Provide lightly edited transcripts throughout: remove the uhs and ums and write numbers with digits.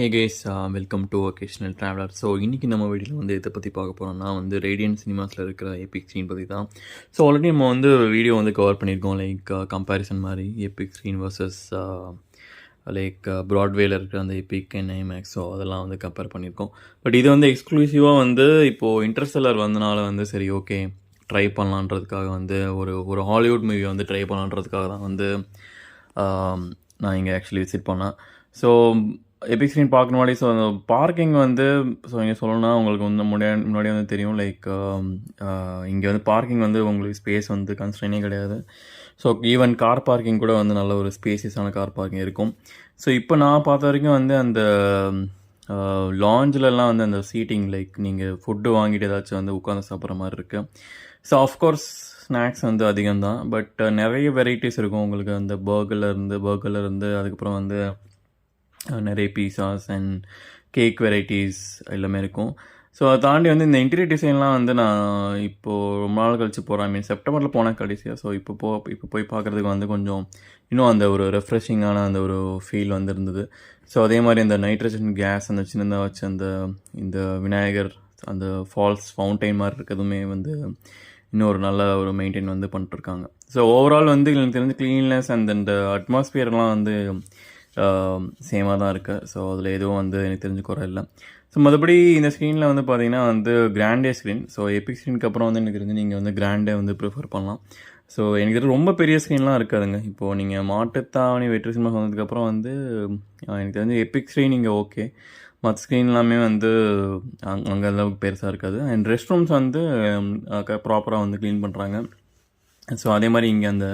Hey case, welcome to vocational traveller. So இன்றைக்கி நம்ம வீடியோவில் வந்து இதை பற்றி பார்க்க போகிறோம்னா வந்து ரேடியன்ட் சினிமாஸில் இருக்கிற எபிக் ஸ்க்ரீன் பற்றி தான். ஸோ ஆல்ரெடி நம்ம வந்து வீடியோ வந்து கவர் பண்ணியிருக்கோம், லைக் கம்பேரிசன் மாதிரி எபிக் ஸ்க்ரீன் வர்சஸ் லைக் ப்ராட்வேயில் இருக்கிற அந்த எபிக் அண்ட் ஐமேக்ஸ். ஸோ அதெல்லாம் வந்து கம்பேர் பண்ணியிருக்கோம். பட் இது வந்து எக்ஸ்க்ளூசிவாக வந்து இப்போது இன்டர்ஸ்டெல்லர் வந்தனால வந்து சரி ஓகே ட்ரை பண்ணலான்றதுக்காக வந்து ஒரு ஹாலிவுட் மூவி வந்து ட்ரை பண்ணலான்றதுக்காக தான் வந்து நான் இங்கே ஆக்சுவலி விசிட் பண்ணேன். ஸோ எபிக் ஸ்க்ரீன் பார்க்கணும். ஸோ அந்த பார்க்கிங் வந்து ஸோ இங்கே சொல்லணும்னா உங்களுக்கு வந்து முன்னாடி வந்து தெரியும், லைக் இங்கே வந்து பார்க்கிங் வந்து உங்களுக்கு ஸ்பேஸ் வந்து கன்ஸ்ட்ரெயினே கிடையாது. ஸோ ஈவன் கார் பார்க்கிங் கூட வந்து நல்ல ஒரு ஸ்பேசியஸான கார் பார்க்கிங் இருக்கும். ஸோ இப்போ நான் பார்த்த வரைக்கும் வந்து அந்த லாஞ்சிலலாம் வந்து அந்த சீட்டிங், லைக் நீங்கள் ஃபுட்டு வாங்கிட்டு ஏதாச்சும் வந்து உட்காந்து சாப்பிட்ற மாதிரி இருக்குது. ஸோ ஆஃப்கோர்ஸ் ஸ்நாக்ஸ் வந்து அதிகம்தான், பட் நிறைய வெரைட்டிஸ் இருக்கும் உங்களுக்கு. அந்த பர்கர்லேருந்து அதுக்கப்புறம் வந்து நிறைய பீஸாஸ் அண்ட் கேக் வெரைட்டிஸ் எல்லாமே இருக்கும். ஸோ அதை தாண்டி வந்து இந்த இன்டீரியர் டிசைன்லாம் வந்து நான் இப்போது ரொம்ப நாள் கழிச்சு போகிறேன். ஐ மீன் செப்டம்பரில் போனேன் கடைசியாக. ஸோ இப்போ போய் பார்க்குறதுக்கு வந்து கொஞ்சம் இன்னும் அந்த ஒரு ரெஃப்ரெஷிங்கான அந்த ஒரு ஃபீல் வந்து இருந்தது. ஸோ அதே மாதிரி அந்த நைட்ரஜன் கேஸ் அந்த சின்னதாக வச்சு இந்த விநாயகர் அந்த ஃபால்ஸ் ஃபவுண்டைன் மாதிரி இருக்கிறதுமே வந்து இன்னும் ஒரு நல்ல ஒரு மெயின்டைன் வந்து பண்ணிட்டுருக்காங்க. ஸோ ஓவரால் வந்து எனக்கு தெரிஞ்ச க்ளீன்லெஸ் அண்ட் இந்த அட்மாஸ்பியர்லாம் வந்து சேமாக தான் இருக்குது. ஸோ அதில் எதுவும் வந்து எனக்கு தெரிஞ்சு குறை இல்லை. ஸோ மற்றபடி இந்த ஸ்க்ரீனில் வந்து பார்த்திங்கன்னா வந்து கிராண்டே ஸ்க்ரீன். ஸோ எபிக் ஸ்க்ரீனுக்கு அப்புறம் வந்து எனக்கு தெரிஞ்சு நீங்கள் வந்து கிராண்டே வந்து ப்ரிஃபர் பண்ணலாம். ஸோ எனக்கு தெரிஞ்சு ரொம்ப பெரிய ஸ்க்ரீன்லாம் இருக்காதுங்க. இப்போது நீங்கள் மாட்டுத்தாவணி வெற்றி சினிமா வந்ததுக்கப்புறம் வந்து எனக்கு தெரிஞ்சு எபிக் ஸ்க்ரீன் இங்கே ஓகே. மற்ற ஸ்க்ரீன் எல்லாமே வந்து அங்கே அளவுக்கு பெருசாக இருக்காது. அண்ட் ரெஸ்ட் ரூம்ஸ் வந்து ப்ராப்பராக வந்து க்ளீன் பண்ணுறாங்க. ஸோ அதே மாதிரி இங்கே அந்த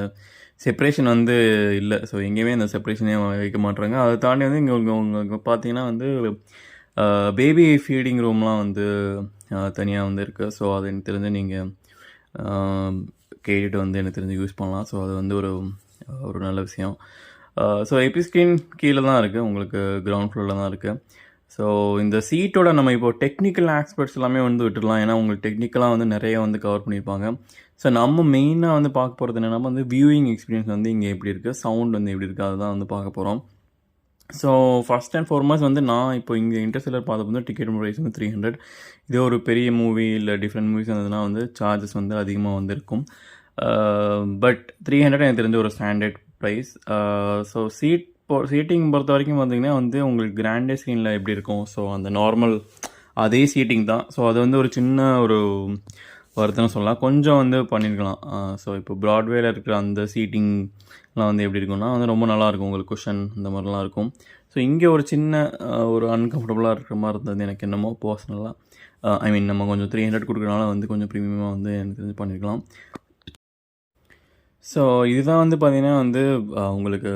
செப்ரேஷன் வந்து இல்லை. ஸோ எங்கேயுமே அந்த செப்ரேஷனே வைக்க மாட்டுறாங்க. அதை தாண்டி வந்து இங்கே உங்களுக்கு பார்த்தீங்கன்னா வந்து பேபி ஃபீடிங் ரூம்லாம் வந்து தனியாக வந்து இருக்குது. ஸோ அது எனக்கு தெரிஞ்சு நீங்கள் கேட்டுட்டு வந்து எனக்கு தெரிஞ்சு யூஸ் பண்ணலாம். ஸோ அது வந்து ஒரு நல்ல விஷயம். ஸோ எபிக் ஸ்க்ரீன் கீழே தான் இருக்குது, உங்களுக்கு கிரவுண்ட் ஃப்ளோரில் தான் இருக்குது. ஸோ இந்த சீட்டோட நம்ம இப்போ டெக்னிக்கல் ஆஸ்பெக்ட்ஸ் எல்லாமே வந்து விட்டுடலாம். ஏன்னா உங்களுக்கு டெக்னிக்கலாக வந்து நிறைய வந்து கவர் பண்ணியிருப்பாங்க. ஸோ நம்ம மெயினாக வந்து பார்க்க போகிறது என்னென்னா வந்து வியூவிங் எக்ஸ்பீரியன்ஸ் வந்து இங்கே எப்படி இருக்குது, சவுண்ட் வந்து எப்படி இருக்குது, அதுதான் வந்து பார்க்க போகிறோம். ஸோ ஃபஸ்ட் அண்ட் ஃபார்மோஸ்ட் வந்து நான் இப்போ இங்கே இன்டர்ஸ்டெல்லர் பார்த்த வந்து டிக்கெட் ப்ரைஸ் வந்து 300. இதே ஒரு பெரிய மூவி இல்லை டிஃப்ரெண்ட் மூவிஸ் இருந்ததுன்னா வந்து சார்ஜஸ் வந்து அதிகமாக வந்து இருக்கும். பட் 300 எனக்கு தெரிஞ்ச ஒரு ஸ்டாண்டர்ட் ப்ரைஸ். ஸோ சீட்டிங் பொறுத்த வரைக்கும் பார்த்திங்கன்னா வந்து உங்களுக்கு கிராண்டே ஸ்க்ரீனில் எப்படி இருக்கும், ஸோ அந்த நார்மல் அதே சீட்டிங் தான். ஸோ அது வந்து ஒரு சின்ன ஒரு வருத்தம்னு சொல்லலாம், கொஞ்சம் வந்து பண்ணியிருக்கலாம். ஸோ இப்போ ப்ராட்வேயில் இருக்கிற அந்த சீட்டிங்லாம் வந்து எப்படி இருக்குன்னா வந்து ரொம்ப நல்லாயிருக்கும், உங்களுக்கு குஷன் இந்த மாதிரிலாம் இருக்கும். ஸோ இங்கே ஒரு சின்ன ஒரு அன்கம்ஃபர்டபுளாக இருக்கிற மாதிரி இருந்தது எனக்கு என்னமோ பர்சனலாக. ஐ மீன் நம்ம கொஞ்சம் 300 கொடுக்குறனால வந்து கொஞ்சம் ப்ரீமியமாக வந்து எனக்கு தெரிஞ்சு பண்ணியிருக்கலாம். ஸோ இதுதான் வந்து பார்த்திங்கன்னா வந்து உங்களுக்கு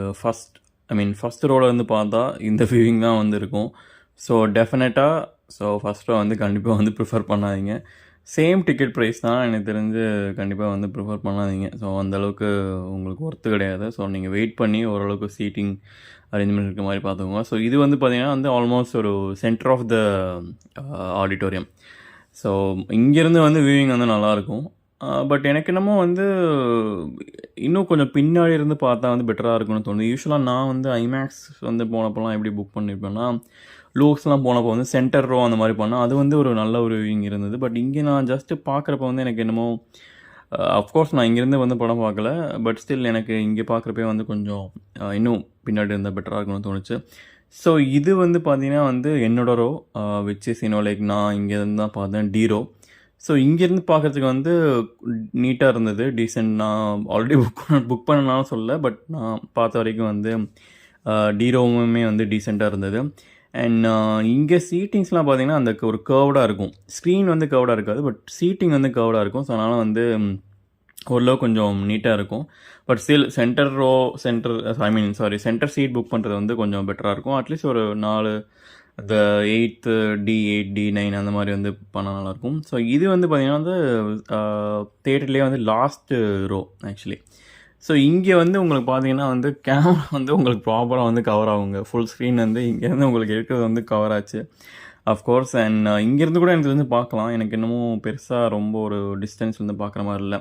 ஃபஸ்ட் ரோவில் வந்து பார்த்தா இந்த வியூவிங் தான் வந்து இருக்கும். ஸோ டெஃபினட்டாக ஃபஸ்ட் ரோ வந்து கண்டிப்பாக வந்து ப்ரிஃபர் பண்ணாதீங்க. சேம் டிக்கெட் ப்ரைஸ் தான் எனக்கு தெரிஞ்சு, கண்டிப்பாக வந்து ப்ரிஃபர் பண்ணாதீங்க. ஸோ அந்தளவுக்கு உங்களுக்கு ஒர்த்து கிடையாது. ஸோ நீங்கள் வெயிட் பண்ணி ஓரளவுக்கு சீட்டிங் அரேஞ்ச்மெண்ட் இருக்கிற மாதிரி பார்த்துக்கோங்க. ஸோ இது வந்து பார்த்திங்கன்னா வந்து ஆல்மோஸ்ட் ஒரு centre of the auditorium. So இங்கேருந்து வந்து வியூவிங் வந்து நல்லாயிருக்கும். பட் எனக்கு என்னமோ வந்து இன்னும் கொஞ்சம் பின்னாடி இருந்து பார்த்தா வந்து பெட்டராக இருக்கும்னு தோணுது. யூஸ்வலாக நான் வந்து ஐமேக்ஸ் வந்து போனப்போலாம் எப்படி புக் பண்ணியிருப்பேன்னா, லூக்ஸ்லாம் போனப்போ வந்து சென்டர் ரோ அந்த மாதிரி பண்ணால் அது வந்து ஒரு நல்ல ஒரு வியூவிங் இருந்தது. பட் இங்கே நான் ஜஸ்ட்டு பார்க்குறப்ப வந்து எனக்கு என்னமோ அஃப்கோர்ஸ் நான் இங்கேருந்து வந்து படம் பார்க்கல, பட் ஸ்டில் எனக்கு இங்கே பார்க்குறப்பே வந்து கொஞ்சம் இன்னும் பின்னாடி இருந்தால் பெட்டராக இருக்கும்னு தோணுச்சு. ஸோ இது வந்து பார்த்திங்கன்னா வந்து என்னோட ரோ விச் இஸ் லைக் நான் இங்கேருந்து தான் பார்த்தேன் டீரோ. ஸோ இங்கேருந்து பார்க்குறதுக்கு வந்து நீட்டாக இருந்தது, டீசென்ட். நான் ஆல்ரெடி புக் பண்ணனாலும் சொல்லலை, பட் நான் பார்த்த வரைக்கும் வந்து டீரோவுமே வந்து டீசெண்டாக இருந்தது. அண்ட் இங்கே சீட்டிங்ஸ்லாம் பார்த்திங்கன்னா அந்த ஒரு கர்வ்டாக இருக்கும். ஸ்க்ரீன் வந்து கர்வ்டாக இருக்காது, பட் சீட்டிங் வந்து கர்வ்டாக இருக்கும். ஸோ அதனால் வந்து ஓரளவு கொஞ்சம் நீட்டாக இருக்கும். But still centre seat book பண்ணுறது வந்து கொஞ்சம் பெட்டராக இருக்கும். அட்லீஸ்ட் ஒரு 4 இந்த 8th D8 D9 அந்த மாதிரி வந்து பண்ணால் நல்லாயிருக்கும். ஸோ இது வந்து பார்த்திங்கன்னா வந்து தேட்டர்லேயே வந்து லாஸ்ட்டு ரோ ஆக்சுவலி. ஸோ இங்கே வந்து உங்களுக்கு பார்த்தீங்கன்னா வந்து கேமரா வந்து உங்களுக்கு ப்ராப்பராக வந்து கவர் ஆகுங்க. ஃபுல் ஸ்க்ரீன் வந்து இங்கேருந்து உங்களுக்கு இருக்கிறது வந்து கவர் ஆச்சு அஃப்கோர்ஸ். அண்ட் இங்கேருந்து கூட எனக்கு வந்து பார்க்கலாம். எனக்கு இன்னமும் பெருசாக ரொம்ப ஒரு டிஸ்டன்ஸ் வந்து பார்க்குற மாதிரி இல்லை.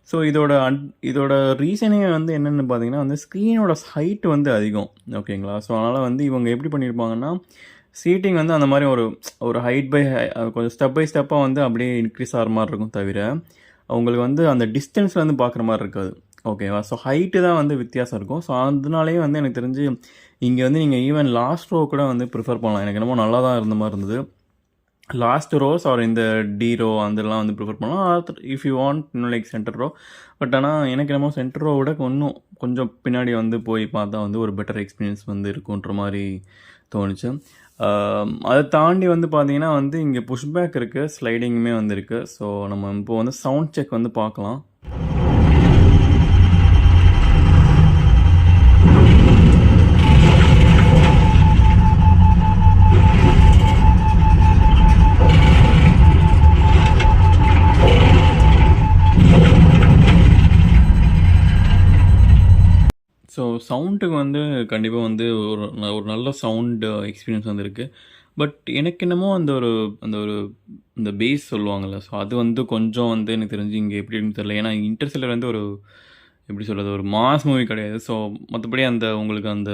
ஸோ இதோட ரீசனே வந்து என்னென்னு பார்த்தீங்கன்னா வந்து ஸ்க்ரீனோட ஹைட் வந்து அதிகம், ஓகேங்களா. ஸோ அதனால் வந்து இவங்க எப்படி பண்ணியிருப்பாங்கன்னா சீட்டிங் வந்து அந்த மாதிரி ஒரு ஒரு ஹைட் பை கொஞ்சம் ஸ்டெப் பை ஸ்டெப்பாக வந்து அப்படியே இன்க்ரீஸ் ஆகிற மாதிரி இருக்கும் தவிர உங்களுக்கு வந்து அந்த டிஸ்டன்ஸில் வந்து பார்க்குற மாதிரி இருக்காது. ஓகேவா? ஸோ ஹைட்டு தான் வந்து வித்தியாசம் இருக்கும். ஸோ அதனாலேயே வந்து எனக்கு தெரிஞ்சு இங்கே வந்து நீங்கள் ஈவன் லாஸ்ட் ரோ கூட வந்து ப்ரிஃபர் பண்ணலாம். எனக்கு என்னமோ நல்லா தான் இருந்த மாதிரி இருந்தது. லாஸ்ட் ரோஸ் ஆர் இந்த டி ரோ அதெல்லாம் வந்து ப்ரிஃபர் பண்ணலாம். இஃப் யூ வாண்ட் இன்னும் லைக் சென்டர் ரோ. பட் ஆனால் எனக்கு என்னமோ சென்டர் ரோ விட இன்னும் கொஞ்சம் பின்னாடி வந்து போய் பார்த்தா வந்து ஒரு பெட்டர் எக்ஸ்பீரியன்ஸ் வந்து இருக்குன்ற மாதிரி தோணுச்சு. அதை தாண்டி வந்து பார்த்தீங்கன்னா வந்து இங்கே புஷ்பேக் இருக்குது, ஸ்லைடிங்குமே வந்து இருக்குது. ஸோ நம்ம இப்போ வந்து சவுண்ட் செக் வந்து பார்க்கலாம். ஸோ சவுண்டுக்கு வந்து கண்டிப்பாக வந்து ஒரு நல்ல சவுண்டு எக்ஸ்பீரியன்ஸ் வந்து இருக்குது. பட் எனக்கு என்னமோ அந்த ஒரு இந்த பேஸ் சொல்லுவாங்கள்ல, ஸோ அது வந்து கொஞ்சம் வந்து எனக்கு தெரிஞ்சு இங்கே எப்படின்னு தெரியல. ஏன்னா இன்டர்ஸ்டெல்லர் வந்து ஒரு எப்படி சொல்கிறது, ஒரு மாஸ் மூவி கிடையாது. ஸோ மற்றபடி அந்த உங்களுக்கு அந்த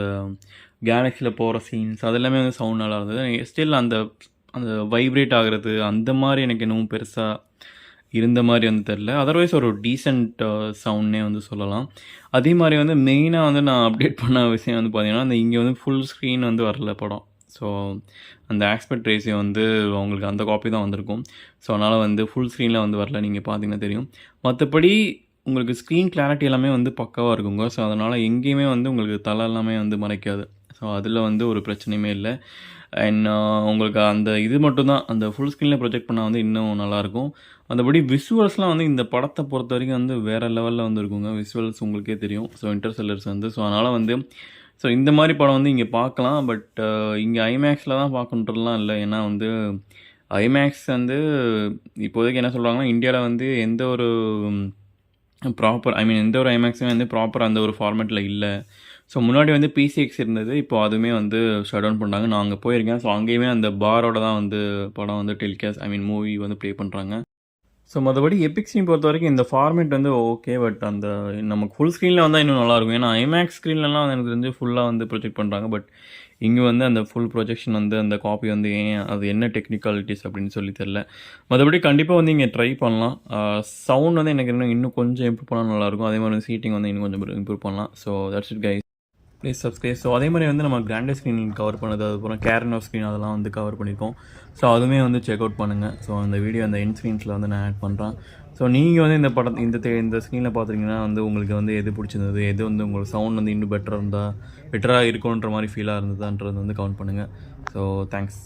கேலக்ஸியில் போகிற சீன்ஸ் அது எல்லாமே வந்து சவுண்ட் நல்லா இருந்தது. ஸ்டில் அந்த அந்த வைப்ரேட் ஆகிறது அந்த மாதிரி எனக்கு இன்னமும் பெருசாக இருந்த மாதிரி வந்து தெரில. அதர்வைஸ் ஒரு டீசெண்ட் சவுண்ட்னே வந்து சொல்லலாம். அதே மாதிரி வந்து மெயினாக வந்து நான் அப்டேட் பண்ண விஷயம் வந்து பார்த்தீங்கன்னா, அந்த இங்கே வந்து ஃபுல் ஸ்க்ரீன் வந்து வரல படம். ஸோ அந்த ஆஸ்பெக்ட் ரேஷியோ வந்து அவங்களுக்கு அந்த காப்பி தான் வந்திருக்கும். ஸோ அதனால் வந்து ஃபுல் ஸ்க்ரீனில் வந்து வரல. நீங்கள் பார்த்தீங்கன்னா தெரியும். மற்றபடி உங்களுக்கு ஸ்க்ரீன் கிளாரிட்டி எல்லாமே வந்து பக்காவாக இருக்குங்க. ஸோ அதனால் எங்கேயுமே வந்து உங்களுக்கு தலை எல்லாமே வந்து மறைக்காது. ஸோ அதில் வந்து ஒரு பிரச்சனையுமே இல்லை. அண்ட் உங்களுக்கு அந்த இது மட்டும்தான் அந்த ஃபுல் ஸ்க்ரீனில் ப்ரொஜெக்ட் பண்ணால் வந்து இன்னும் நல்லாயிருக்கும். மற்றபடி விஷுவல்ஸ்லாம் வந்து இந்த படத்தை பொறுத்த வரைக்கும் வந்து வேறு லெவலில் வந்து இருக்குங்க. விஷுவல்ஸ் உங்களுக்கே தெரியும். ஸோ இன்டர்ஸ்டெல்லர்ஸ் வந்து ஸோ அதனால் வந்து ஸோ இந்த மாதிரி படம் வந்து இங்கே பார்க்கலாம். பட் இங்கே ஐமேக்ஸில் தான் பார்க்கணுன்றதுலாம் இல்லை. ஏன்னா வந்து ஐமேக்ஸ் வந்து இப்போதைக்கு என்ன சொல்கிறாங்கன்னா, இந்தியாவில் வந்து எந்த ஒரு ப்ராப்பர் எந்த ஒரு ஐமேக்ஸுமே வந்து ப்ராப்பர் அந்த ஒரு ஃபார்மேட்டில் இல்லை. ஸோ முன்னாடி வந்து பிசிஎக்ஸ் இருந்தது. இப்போ அதுவுமே வந்து ஷட் டவுன் பண்ணாங்க. நான் அங்கே போயிருக்கேன். ஸோ அங்கேயுமே அந்த பாரோட தான் வந்து படம் வந்து டெலிகாஸ்ட் மூவி வந்து ப்ளே பண்ணுறாங்க. ஸோ மற்றபடி எபிக் ஸ்க்ரீன் பொறுத்த வரைக்கும் இந்த ஃபார்மேட் வந்து ஓகே. பட் அந்த நமக்கு ஃபுல் ஸ்க்ரீனில் வந்தால் இன்னும் நல்லாயிருக்கும். ஏன்னா ஐமேக்ஸ் ஸ்க்ரீன்லலாம் வந்து எனக்கு தெரிஞ்சு ஃபுல்லாக வந்து ப்ரொஜெக்ட் பண்ணுறாங்க. பட் இங்கே வந்து அந்த ஃபுல் ப்ரொஜெக்ஷன் வந்து அந்த காப்பி வந்து ஏன் அது என்ன டெக்னிக்காலிட்டிஸ் அப்படின்னு சொல்லி தெரில. மற்றபடி கண்டிப்பாக வந்து இங்கே ட்ரை பண்ணலாம். சவுண்ட் வந்து எனக்கு இன்னும் கொஞ்சம் இம்ப்ரூவ் பண்ணால் நல்லாயிருக்கும். அதே மாதிரி சீட்டிங் வந்து இன்னும் கொஞ்சம் இம்ப்ரூவ் பண்ணலாம். So that's it guys. Please subscribe. So அதே மாதிரி வந்து நம்ம கிராண்டர் ஸ்க்ரீன் கவர் பண்ணது, அதுக்கப்புறம் கேரன் ஸ்க்ரீன் அதெல்லாம் வந்து கவர் பண்ணியிருக்கோம். ஸோ அதுவுமே வந்து செக் அவுட் பண்ணுங்கள். ஸோ அந்த வீடியோ அந்த எண்ட் ஸ்க்ரீன்ஸில் வந்து நான் ஆட் பண்ணுறேன். ஸோ நீங்கள் வந்து இந்த படம் இந்த ஸ்க்ரீனில் பார்த்துட்டிங்கன்னா வந்து உங்களுக்கு வந்து எது பிடிச்சிருந்தது, எது வந்து உங்களுக்கு சவுண்ட் வந்து இன்னும் பெட்டராக இருக்குன்ற மாதிரி ஃபீலாக இருந்ததுன்றது வந்து கவுண்ட் பண்ணுங்கள். So thanks.